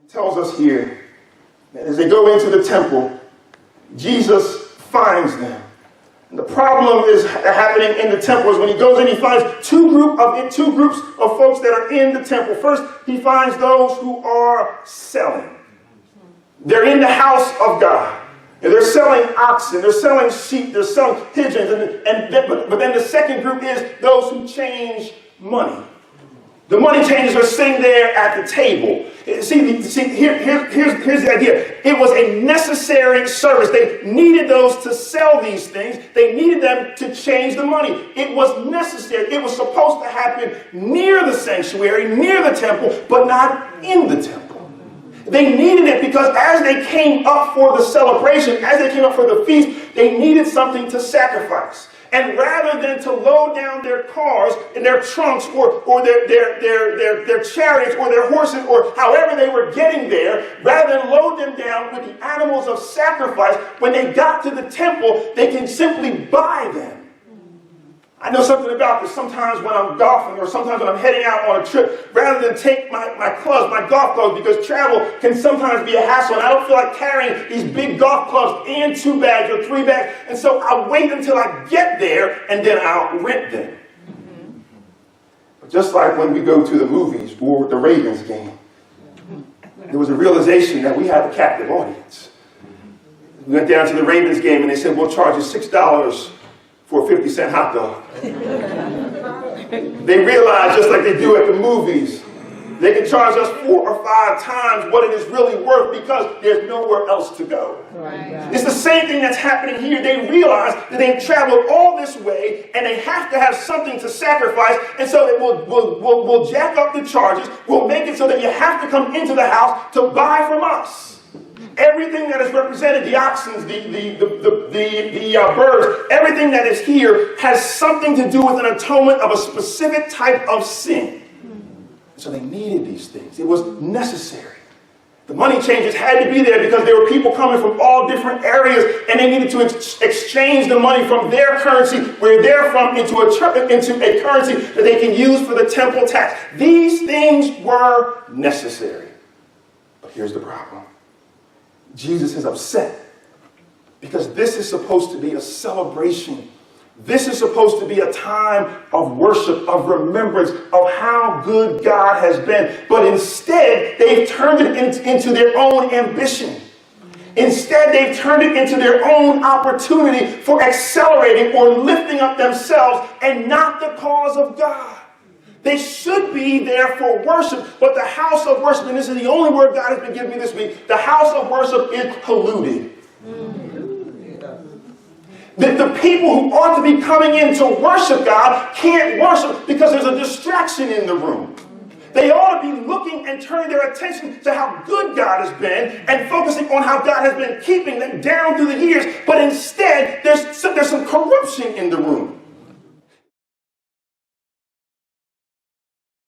tells us here that as they go into the temple, Jesus finds them. And the problem is happening in the temple is when he goes in, he finds two groups of folks that are in the temple. First, he finds those who are selling. They're in the house of God. And they're selling oxen, they're selling sheep, they're selling pigeons. But then the second group is those who change money. The money changers are sitting there at the table. Here's the idea. It was a necessary service. They needed those to sell these things. They needed them to change the money. It was necessary. It was supposed to happen near the sanctuary, near the temple, but not in the temple. They needed it because as they came up for the celebration, as they came up for the feast, they needed something to sacrifice. And rather than to load down their cars and their trunks or their chariots or their horses or however they were getting there, rather than load them down with the animals of sacrifice, when they got to the temple, they can simply buy them. I know something about this. Sometimes when I'm golfing or sometimes when I'm heading out on a trip, rather than take my clubs, my golf clubs, because travel can sometimes be a hassle and I don't feel like carrying these big golf clubs and 2 bags or 3 bags. And so I'll wait until I get there and then I'll rent them. But just like when we go to the movies or the Ravens game, there was a realization that we had a captive audience. We went down to the Ravens game and they said, we'll charge you $6 for a 50-cent hot dog. They realize, just like they do at the movies, they can charge us 4 or 5 times what it is really worth because there's nowhere else to go. Right. It's the same thing that's happening here. They realize that they've traveled all this way and they have to have something to sacrifice, and so that we'll jack up the charges. We'll make it so that you have to come into the house to buy from us. Everything that is represented, the oxen, the birds, everything that is here has something to do with an atonement of a specific type of sin. So they needed these things. It was necessary. The money changers had to be there because there were people coming from all different areas and they needed to exchange the money from their currency, where they're from, into a currency that they can use for the temple tax. These things were necessary. But here's the problem. Jesus is upset because this is supposed to be a celebration. This is supposed to be a time of worship, of remembrance of how good God has been. But instead, they've turned it into their own ambition. Instead, they've turned it into their own opportunity for accelerating or lifting up themselves and not the cause of God. They should be there for worship, but the house of worship, and this is the only word God has been giving me this week, the house of worship is polluted. The people who ought to be coming in to worship God can't worship because there's a distraction in the room. They ought to be looking and turning their attention to how good God has been and focusing on how God has been keeping them down through the years, but instead there's some corruption in the room.